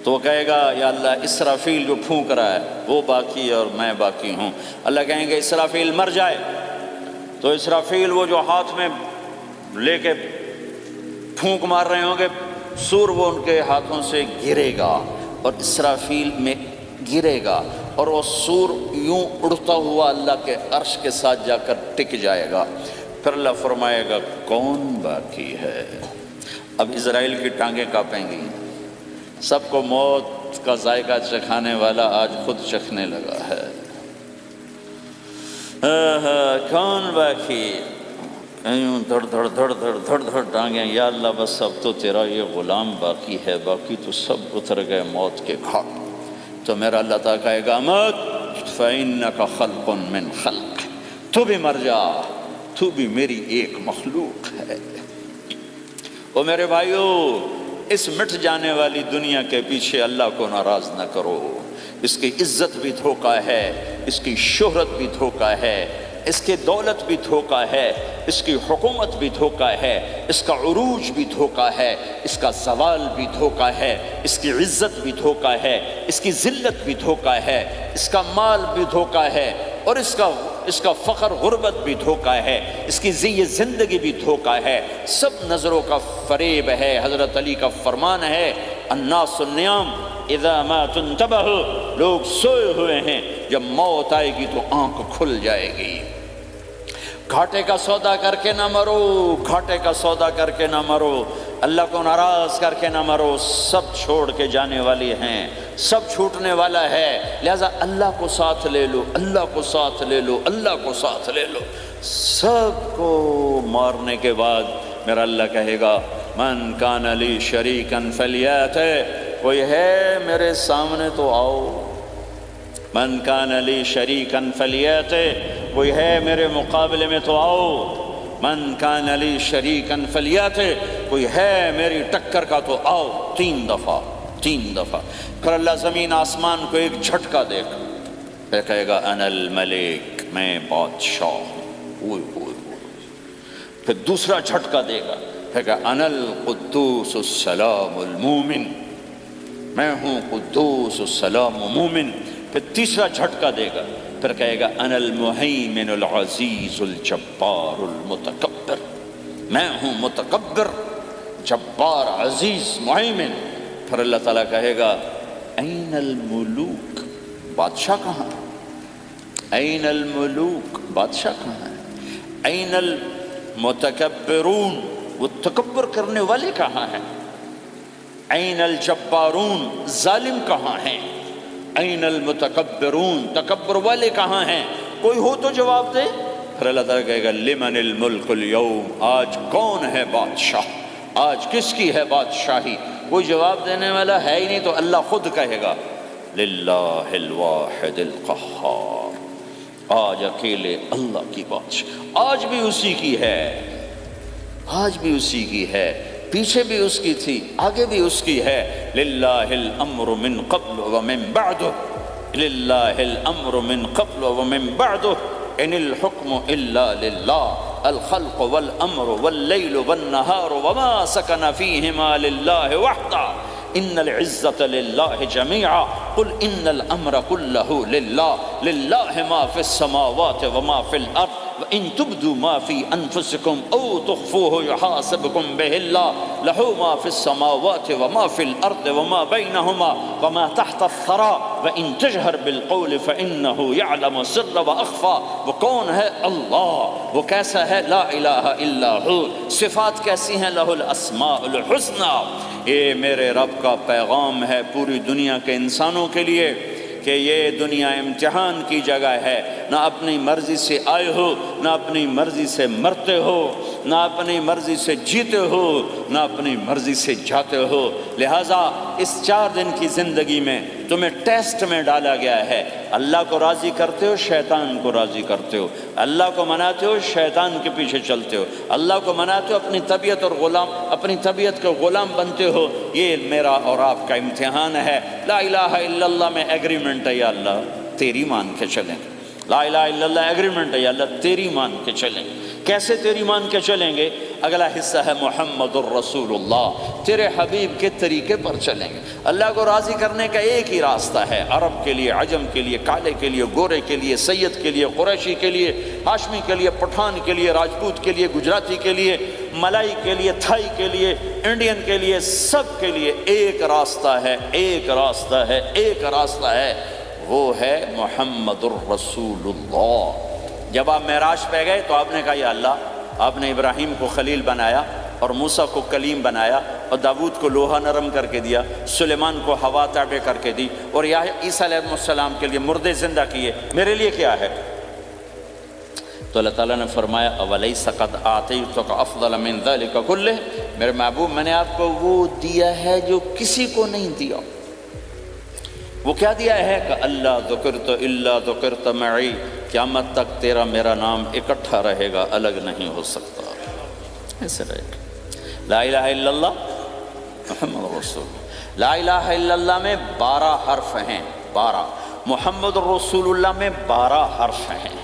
[SPEAKER 1] تو وہ کہے گا یا اللہ اسرافیل جو پھونک رہا ہے وہ باقی ہے اور میں باقی ہوں۔ اللہ کہیں گے اسرافیل مر جائے، تو اسرافیل وہ جو ہاتھ میں لے کے پھونک مار رہے ہوں گے، سور وہ ان کے ہاتھوں سے گرے گا اور اسرافیل میں گرے گا، اور وہ سور یوں اڑتا ہوا اللہ کے عرش کے ساتھ جا کر ٹک جائے گا۔ پھر اللہ فرمائے گا کون باقی ہے؟ اب اسرائیل کی ٹانگیں کانپیں گی، سب کو موت کا ذائقہ چکھانے والا آج خود چکھنے لگا ہے۔ کون باقی؟ یوں دھڑ دھڑ دھڑ دھڑ دھڑ دھڑ ٹانگیں، یا اللہ بس اب تو تیرا یہ غلام باقی ہے، باقی تو سب اتر گئے موت کے گھاٹ۔ تو میرا اللہ تعالیٰ کہے گا مت فَإِنَّكَ خَلْقٌ مِّن خَلْقِ، تو بھی مر جا، تو بھی میری ایک مخلوق ہے۔ او میرے بھائیو، اس مٹ جانے والی دنیا کے پیچھے اللہ کو ناراض نہ کرو، اس کی عزت بھی دھوکہ ہے، اس کی شہرت بھی دھوکہ ہے، اس کی دولت بھی دھوکہ ہے، اس کی حکومت بھی دھوکہ ہے، اس کا عروج بھی دھوکہ ہے، اس کا زوال بھی دھوکہ ہے، اس کی عزت بھی دھوکہ ہے، اس کی ذلت بھی دھوکہ ہے، اس کا مال بھی دھوکہ ہے، اور اس کا فقر غربت بھی دھوکہ ہے، اس کی ذی زندگی بھی دھوکہ ہے، سب نظروں کا فریب ہے۔ حضرت علی کا فرمان ہے الناس النیام اذا ما تنتبہ، لوگ سوئے ہوئے ہیں، جب موت آئے گی تو آنکھ کھل جائے گی۔ گھاٹے کا سودا کر کے نہ مرو، گھاٹے کا سودا کر کے نہ مرو، اللہ کو ناراض کر کے نہ مرو، سب چھوڑ کے جانے والی ہیں، سب چھوٹنے والا ہے، لہذا اللہ کو ساتھ لے لو، اللہ کو ساتھ لے لو، اللہ کو ساتھ لے لو۔ سب کو مارنے کے بعد میرا اللہ کہے گا من کان لی شریکن فلیات، کوئی ہے میرے سامنے تو آؤ، من کان لی شریکن فلیات، کوئی ہے میرے مقابلے میں تو آؤ، من کان لی شریکن فلیات، کوئی ہے میری ٹکر کا تو آؤ، 3 دفعہ 3 دفعہ۔ پھر اللہ زمین آسمان کو ایک جھٹکا دے گا، پھر کہے گا انا الملک، میں بادشاہ ہوں، پھر دوسرا جھٹکا دے گا، پھر کہا انا القدوس السلام المومن، میں ہوں قدوس السلام مومن، پھر تیسرا جھٹکا دے گا، پھر کہے گا انا المہیمن العزیز الجبار المتکبر، میں ہوں متکبر، جبار، عزیز، مہیمن۔ پھر اللہ تعالیٰ کہے گا این الملوک، بادشاہ کہاں؟ این الملوک، بادشاہ کہاں ہے؟ این المتکبرون، وہ تکبر کرنے والے کہاں ہیں؟ این الجبارون، ظالم کہاں ہیں؟ این المتکبرون، تکبر والے کہاں ہیں؟ کوئی ہو تو جواب دے۔ پھر اللہ تعالیٰ کہے گا لمن الملک اليوم، آج کون ہے بادشاہ، آج کس کی ہے بادشاہی؟ کوئی جواب دینے والا ہے ہی نہیں، تو اللہ خود کہے گا للہ الواحد القہار، آج اکیلے اللہ کی بادشاہ، آج بھی اسی کی ہے، آج بھی اسی کی ہے، پیچھے بھی اس کی تھی، آگے بھی اس کی ہے۔ للہ الامر من قبل ومن بعد، للہ الامر من قبل ومن بعد، ان الحکم الا للہ، الخلق والامر واللیل والنہار وما سکن فیہما للہ وحدہ، ان العزة للہ جميعا، قل ان الامر كله للہ، للہ ما فی السماوات وما فی الارض، وَإِن تُبْدُوا مَا فِي أَنفُسِكُمْ أَوْ تُخْفُوهُ يُحَاسِبْكُمْ بِهِ اللَّهُ لَهُ مَا فِي السَّمَاوَاتِ وَمَا فِي الْأَرْضِ وَمَا بَيْنَهُمَا وَمَا تَحْتَ الثَّرَى وَإِن تَجْهَرْ بِالْقَوْلِ فَإِنَّهُ يَعْلَمُ السِّرَّ وَأَخْفَى۔ وہ کون ہے؟ اللہ۔ وہ کیسا ہے؟ لا الہ الا ہو۔ صفات کیسی ہیں؟ لہ الاسماء الحسنی۔ یہ میرے رب کا پیغام ہے پوری دنیا کے انسانوں کے لیے کہ یہ دنیا امتحان کی جگہ ہے، نہ اپنی مرضی سے آئے ہو، نہ اپنی مرضی سے مرتے ہو، نہ اپنی مرضی سے جیتے ہو، نہ اپنی مرضی سے جاتے ہو۔ لہٰذا اس 4 دن کی زندگی میں تمہیں ٹیسٹ میں ڈالا گیا ہے۔ اللہ کو راضی کرتے ہو، شیطان کو راضی کرتے ہو، اللہ کو مناتے ہو، شیطان کے پیچھے چلتے ہو، اللہ کو مناتے ہو، اپنی طبیعت اور غلام، اپنی طبیعت کے غلام بنتے ہو۔ یہ میرا اور آپ کا امتحان ہے۔ لا الہ الا اللہ میں ایگریمنٹ ہے، یا اللہ تیری مان کے چلیں۔ لا الہ الا اللہ ایگریمنٹ ہے، یا اللہ تیری مان کے چلیں۔ کیسے تیری مان کے چلیں گے؟ اگلا حصہ ہے محمد الرسول اللہ، تیرے حبیب کے طریقے پر چلیں گے۔ اللہ کو راضی کرنے کا ایک ہی راستہ ہے، عرب کے لیے، عجم کے لیے، کالے کے لیے، گورے کے لیے، سید کے لیے، قریشی کے لیے، ہاشمی کے لیے، پٹھان کے لیے، راجپوت کے لیے، گجراتی کے لیے، ملائی کے لیے، تھائی کے لیے، انڈین کے لیے، سب کے لیے ایک راستہ ہے، ایک راستہ ہے، ایک راستہ ہے، وہ ہے محمد الرسول اللہ۔ جب آپ معراج پہ گئے تو آپ نے کہا یا اللہ، آپ نے ابراہیم کو خلیل بنایا اور موسیٰ کو کلیم بنایا اور داود کو لوہا نرم کر کے دیا، سلیمان کو ہوا تابع کر کے دی، اور عیسیٰ علیہ السلام کے لیے مردے زندہ کیے، میرے لیے کیا ہے؟ تو اللہ تعالیٰ نے فرمایا اولیس قد آتیتک افضل من ذلک کلہ، میرے محبوب میں نے آپ کو وہ دیا ہے جو کسی کو نہیں دیا۔ وہ کیا دیا ہے کہ اللہ ذکرت الا ذکرت معی، قیامت تک تیرا میرا نام اکٹھا رہے گا، الگ نہیں ہو سکتا، ایسے رہے گا۔ لا الہ الا اللہ محمد رسول اللہ۔ لا الہ الا اللہ میں 12 حرف ہیں، 12۔ محمد رسول اللہ میں 12 حرف ہیں۔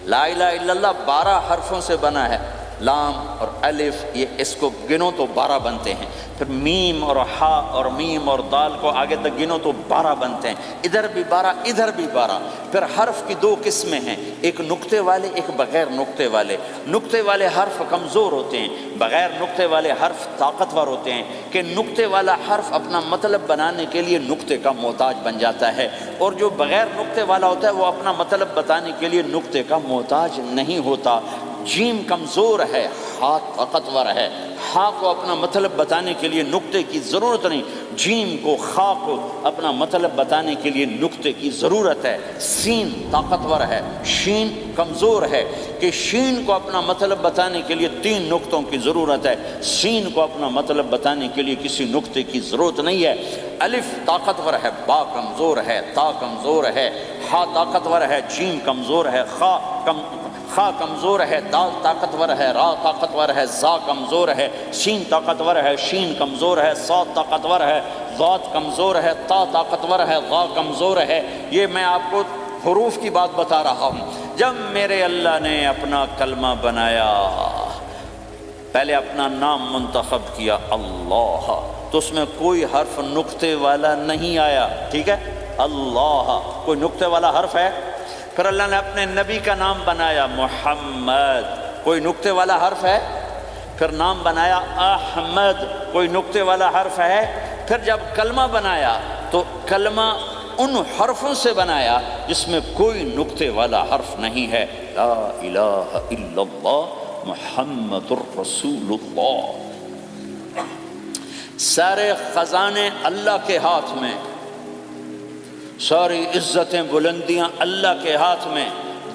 [SPEAKER 1] لا الہ الا اللہ 12 حرفوں سے بنا ہے، لام اور الف، یہ اس کو گنو تو 12 بنتے ہیں، پھر میم اور ہا اور میم اور دال کو آگے تک گنو تو 12 بنتے ہیں، ادھر بھی 12 ادھر بھی 12۔ پھر حرف کی 2 قسمیں ہیں، ایک نقطے والے، ایک بغیر نقطے والے۔ نقطے والے حرف کمزور ہوتے ہیں، بغیر نقطے والے حرف طاقتور ہوتے ہیں، کہ نقطے والا حرف اپنا مطلب بنانے کے لیے نقطے کا محتاج بن جاتا ہے، اور جو بغیر نقطے والا ہوتا ہے وہ اپنا مطلب بتانے کے لیے نقطے کا محتاج نہیں ہوتا۔ جیم کمزور ہے، ہا طاقتور ہے۔ ہا کو اپنا مطلب بتانے کے لیے نقطے کی ضرورت نہیں، جیم کو خا کو اپنا مطلب بتانے کے لیے نقطے کی ضرورت ہے۔ سین طاقتور ہے، شین کمزور ہے، کہ شین کو اپنا مطلب بتانے کے لیے 3 نقطوں کی ضرورت ہے، سین کو اپنا مطلب بتانے کے لیے کسی نقطے کی ضرورت نہیں ہے۔ الف طاقتور ہے، با کمزور ہے، تا کمزور ہے، ہا طاقتور ہے، جیم کمزور ہے، خا کمزور ہے، دال طاقتور ہے، را طاقتور ہے، زا کمزور ہے، سین طاقتور ہے، شین کمزور ہے، صاد طاقتور ہے، ضاد کمزور ہے، تا طاقتور ہے، غا کمزور ہے۔ یہ میں آپ کو حروف کی بات بتا رہا ہوں۔ جب میرے اللہ نے اپنا کلمہ بنایا، پہلے اپنا نام منتخب کیا اللہ، تو اس میں کوئی حرف نقطے والا نہیں آیا، ٹھیک ہے؟ اللہ کوئی نقطے والا حرف ہے؟ پھر اللہ نے اپنے نبی کا نام بنایا محمد، کوئی نقطے والا حرف ہے؟ پھر نام بنایا احمد، کوئی نقطے والا حرف ہے؟ پھر جب کلمہ بنایا تو کلمہ ان حرفوں سے بنایا جس میں کوئی نقطے والا حرف نہیں ہے، لا الہ الا اللہ محمد الرسول اللہ۔ سارے خزانے اللہ کے ہاتھ میں، ساری عزتیں بلندیاں اللہ کے ہاتھ میں،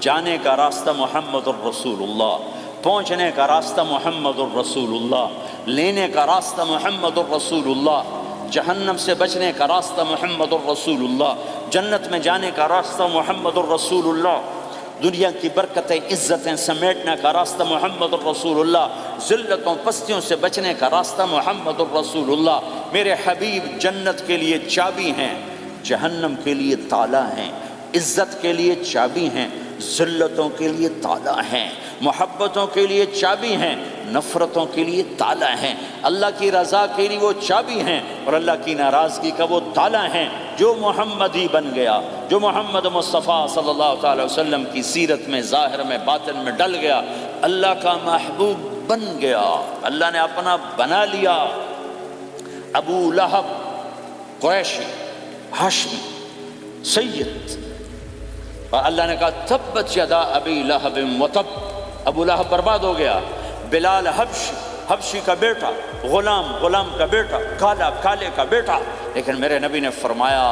[SPEAKER 1] جانے کا راستہ محمد الرسول اللہ، پہنچنے کا راستہ محمد الرسول اللہ، لینے کا راستہ محمد الرسول اللہ، جہنم سے بچنے کا راستہ محمد الرسول اللہ، جنت میں جانے کا راستہ محمد الرسول اللہ، دنیا کی برکتیں عزتیں سمیٹنے کا راستہ محمد الرسول اللہ، ذلتوں پستیوں سے بچنے کا راستہ محمد الرسول اللہ۔ میرے حبیب جنت کے لیے چابی ہیں، جہنم کے لیے تالا ہیں، عزت کے لیے چابی ہیں، ذلتوں کے لیے تالا ہیں، محبتوں کے لیے چابی ہیں، نفرتوں کے لیے تالا ہیں، اللہ کی رضا کے لیے وہ چابی ہیں اور اللہ کی ناراضگی کا وہ تالا ہیں۔ جو محمدی بن گیا، جو محمد مصطفیٰ صلی اللہ تعالی وسلم کی سیرت میں ظاہر میں باطن میں ڈل گیا، اللہ کا محبوب بن گیا، اللہ نے اپنا بنا لیا۔ ابو لہب قریشی ہاشمی سید، اور اللہ نے کہا تبت یدا ابی لہب وتب، ابو لہب برباد ہو گیا۔ بلال حبشی کا بیٹا، غلام کا بیٹا، کالے کا بیٹا، لیکن میرے نبی نے فرمایا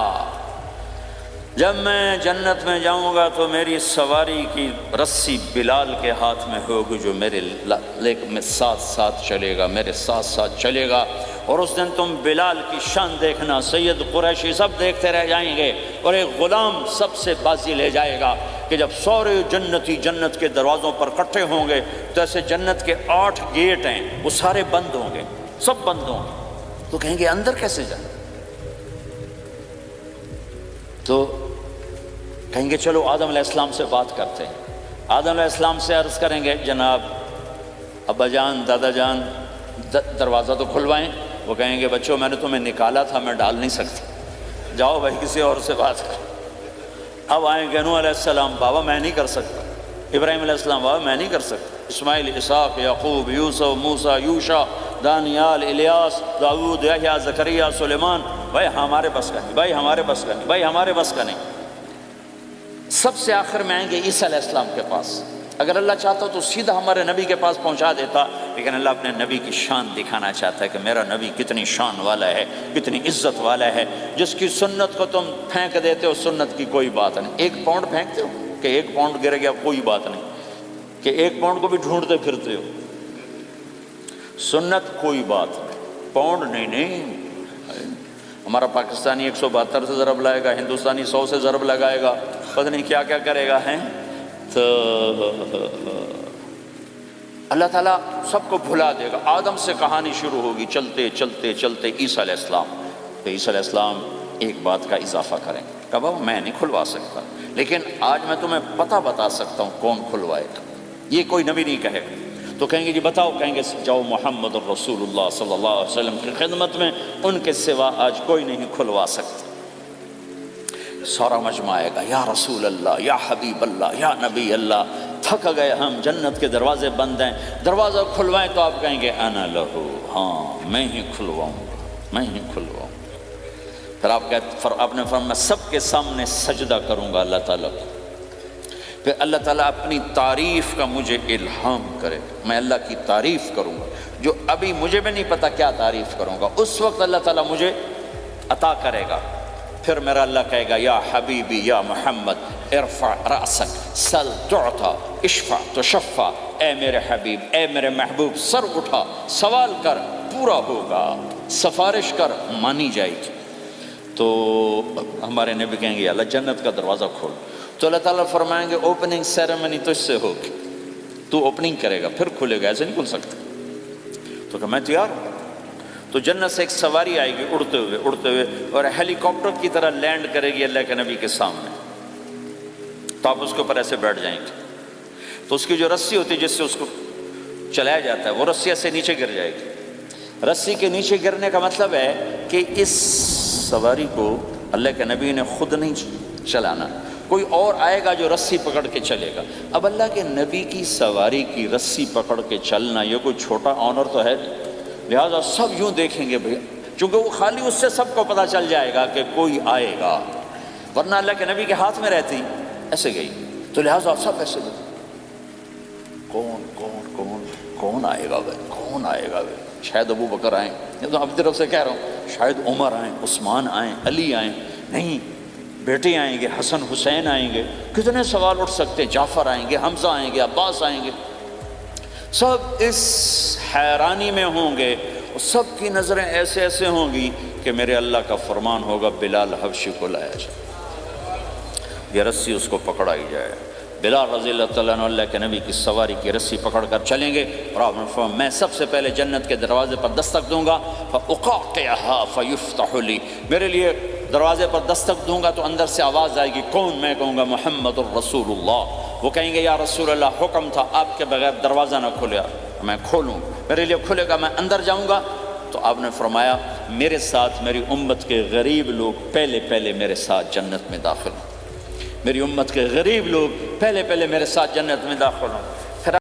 [SPEAKER 1] جب میں جنت میں جاؤں گا تو میری سواری کی رسی بلال کے ہاتھ میں ہوگی، جو میرے میں ساتھ چلے گا، میرے ساتھ چلے گا، اور اس دن تم بلال کی شان دیکھنا، سید قریشی سب دیکھتے رہ جائیں گے، اور ایک غلام سب سے بازی لے جائے گا کہ جب سورے جنتی جنت کے دروازوں پر اکٹھے ہوں گے تو ایسے جنت کے 8 گیٹ ہیں، وہ سارے بند ہوں گے، سب بند ہوں گے، تو کہیں گے اندر کیسے جائیں؟ تو کہیں گے چلو آدم علیہ السلام سے بات کرتے ہیں، آدم علیہ السلام سے عرض کریں گے جناب ابا جان، دادا جان، دروازہ تو کھلوائیں۔ وہ کہیں گے بچوں میں نے تمہیں نکالا تھا، میں ڈال نہیں سکتا، جاؤ بھائی کسی اور سے بات کرو۔ اب آئیں گے نوح علیہ السلام، بابا میں نہیں کر سکتا، ابراہیم علیہ السلام، بابا میں نہیں کر سکتا، اسماعیل، اسحاق، یعقوب، یوسف، موسیٰ، یوشع، دانیال، الیاس، داؤد، یحییٰ، زکریا، سلیمان، بھائی ہمارے بس کا نہیں، بھائی ہمارے بس کا نہیں، بھائی ہمارے بس کا نہیں۔ سب سے آخر میں آئیں گے عیسیٰ علیہ السلام کے پاس۔ اگر اللہ چاہتا تو سیدھا ہمارے نبی کے پاس پہنچا دیتا، لیکن اللہ اپنے نبی کی شان دکھانا چاہتا ہے کہ میرا نبی کتنی شان والا ہے، کتنی عزت والا ہے، جس کی سنت کو تم پھینک دیتے ہو، سنت کی کوئی بات نہیں۔ 1 پاؤنڈ پھینکتے ہو کہ 1 پاؤنڈ گر گیا، کوئی بات نہیں، کہ 1 پاؤنڈ کو بھی ڈھونڈتے پھرتے ہو، سنت کوئی بات نہیں، پاؤنڈ نہیں۔ ہمارا پاکستانی 172 سے ضرب لائے گا، ہندوستانی 100 سے ضرب لگائے گا، پتہ نہیں کیا کیا کرے گا، ہیں تو اللہ تعالیٰ سب کو بھلا دے گا۔ آدم سے کہانی شروع ہوگی، چلتے چلتے چلتے عیسیٰ علیہ السلام، تو عیسیٰ علیہ السلام ایک بات کا اضافہ کریں، کہ بابا میں نہیں کھلوا سکتا، لیکن آج میں تمہیں پتہ بتا سکتا ہوں کون کھلوائے گا، یہ کوئی نبی نہیں کہے گا۔ تو کہیں گے جی بتاؤ، کہیں گے جاؤ محمد الرسول اللہ صلی اللہ علیہ وسلم کی خدمت میں، ان کے سوا آج کوئی نہیں کھلوا سکتا۔ سارا مجمع آئے گا، یا رسول اللہ، یا حبیب اللہ، یا نبی اللہ، تھک گئے ہم، جنت کے دروازے بند ہیں، دروازہ کھلوائیں، تو آپ کہیں گے انا لہو، ہاں میں ہی کھلواؤں گا، میں ہی کھلواؤں گا۔ پھر آپ نے فرمایا میں سب کے سامنے سجدہ کروں گا اللہ تعالیٰ کو۔ پھر اللہ تعالیٰ اپنی تعریف کا مجھے الہام کرے، میں اللہ کی تعریف کروں گا، جو ابھی مجھے بھی نہیں پتہ کیا تعریف کروں گا، اس وقت اللہ تعالیٰ مجھے عطا کرے گا۔ پھر میرا اللہ کہے گا یا حبیبی یا محمد ارفع رأسک سل تعطا اشفع تشفع، اے میرے حبیب، اے میرے محبوب، سر اٹھا، سوال کر، پورا ہوگا، سفارش کر، مانی جائے گی۔ تو ہمارے نبی کہیں گے یا اللہ جنت کا دروازہ کھول، تو اللہ تعالیٰ فرمائیں گے اوپننگ سیریمنی تجھ سے ہوگی، تو اوپننگ کرے گا پھر کھلے گا، ایسے نہیں کھل سکتا۔ تو کہ میں تیار ہوں۔ تو جنت سے ایک سواری آئے گی اڑتے ہوئے اور ہیلی کاپٹر کی طرح لینڈ کرے گی اللہ کے نبی کے سامنے، تو آپ اس کے اوپر ایسے بیٹھ جائیں گے، تو اس کی جو رسی ہوتی ہے جس سے اس کو چلایا جاتا ہے وہ رسی سے نیچے گر جائے گی۔ رسی کے نیچے گرنے کا مطلب ہے کہ اس سواری کو اللہ کے نبی نے خود نہیں چلانا، کوئی اور آئے گا جو رسی پکڑ کے چلے گا۔ اب اللہ کے نبی کی سواری کی رسی پکڑ کے چلنا یہ کوئی چھوٹا آنر تو ہے نہیں، لہٰذا سب یوں دیکھیں گے بھئی، چونکہ وہ خالی اس سے سب کو پتہ چل جائے گا کہ کوئی آئے گا، ورنہ اللہ کے نبی کے ہاتھ میں رہتی ایسے گئی، تو لہٰذا سب ایسے دیکھیں کون کون کون کون آئے گا بھائی، کون آئے گا بھائی، شاید ابو بکر آئیں، یہ تو اپنی طرف سے کہہ رہا ہوں، شاید عمر آئیں، عثمان آئیں، علی آئیں، نہیں بیٹے آئیں گے، حسن حسین آئیں گے، کتنے سوال اٹھ سکتے، جعفر آئیں گے، حمزہ آئیں گے، عباس آئیں گے، سب اس حیرانی میں ہوں گے، سب کی نظریں ایسے ایسے ہوں گی کہ میرے اللہ کا فرمان ہوگا بلال حبشی کو لایا جائے، یہ رسی اس کو پکڑائی جائے۔ بلال رضی اللہ تعالیٰ عنہ اللہ کے نبی کی سواری کی رسی پکڑ کر چلیں گے، اور آپ نے فرمایا میں سب سے پہلے جنت کے دروازے پر دستک دوں گا، فَأُقَاقِعَهَا فَيُفْتَحُ لِي، میرے لیے دروازے پر دستک دوں گا تو اندر سے آواز آئے گی، کون؟ میں کہوں گا محمد الرسول اللہ۔ وہ کہیں گے یا رسول اللہ حکم تھا آپ کے بغیر دروازہ نہ کھلے، میں کھولوں، میرے لیے کھلے گا، میں اندر جاؤں گا۔ تو آپ نے فرمایا میرے ساتھ میری امت کے غریب لوگ پہلے پہلے میرے ساتھ جنت میں داخل ہوں، میری امت کے غریب لوگ پہلے پہلے میرے ساتھ جنت میں داخل ہوں۔